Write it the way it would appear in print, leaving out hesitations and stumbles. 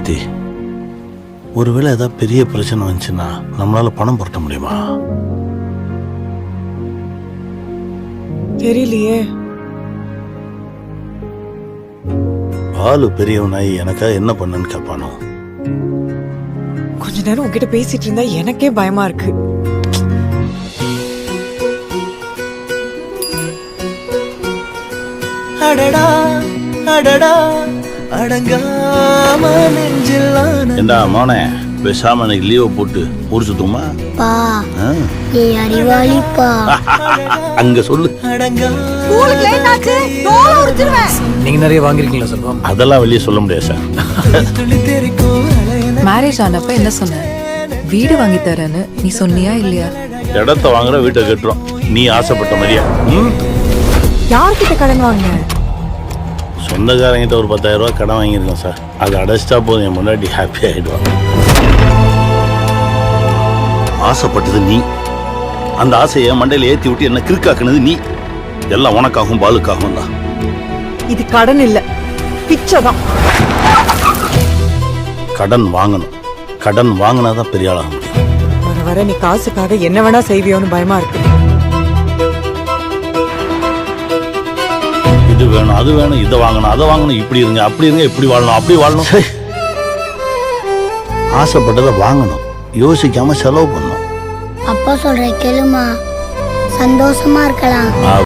சக்தி, ஒருவேளை ஏதாவது பெரிய பிரச்சனை வந்துச்சுன்னா நம்மளால பணம் புரட்ட முடியுமா? தெரியலையே. ஆளு பெரியவனாய் எனக்காக என்ன பண்ணன்னு கேட்பானோ? கொஞ்ச நேரம் உங்ககிட்ட பேசிட்டு இருந்தா எனக்கே பயமா இருக்கு. அடடா அடடா அடங்காம நெஞ்சிலான. ஏண்டா மோனே, பேசாம எனக்கு லீவை போட்டு ஊர் சுத்துமா? பா நீ அறிவாளிப்பா. அங்க சொல்லு. நீங்க நிறைய வாங்கிருக்கீங்களா செல்வம்? அதெல்லாம் வெளியே சொல்ல முடியாது சார். மேரேஜ் ஆனப்ப என்ன சொன்ன? வீடு வாங்கி தரேன்னு நீ சொன்னியா இல்லையா? இடத்த வாங்குற, வீட்டை கட்டுறோம். நீ ஆசைப்பட்ட மாதிரியா? யார்கிட்ட கடன் வாங்க? சொந்தக்காரங்கிட்ட ஒரு 10,000 ரூபாய் கடன் வாங்கியிருக்கோம் சார். அதை அடைச்சிட்டா போதும், என் முன்னாடி ஹாப்பி ஆயிடுவான். ஆசைப்பட்டது நீ, அந்த ஆசையை மண்டையில ஏற்றி விட்டு என்ன கிறுக்காக்குனது நீ. எல்லாம் உனக்காகவும் பாலுக்காகவும் தான். இது கடன் இல்ல, பிச்சைதான். கடன் வாங்கணும். கடன் வாங்கினாதான் பெரிய ஆளாக முடியும். வர வர நீ காசுக்காக என்ன வேணா செய்வியோன்னு பயமா இருக்கு. இது வேணும், அது வேணும், இதை வாங்கணும், அதை வாங்கணும், இப்படி இருங்க, அப்படி இருங்க, இப்படி வாழணும், அப்படி வாழணும். ஆசைப்பட்டதை வாங்கணும், யோசிக்காம செலவு பண்ணணும். அப்பா சொல்ற கேளுமா, சந்தோஷமா இருக்கலாம்.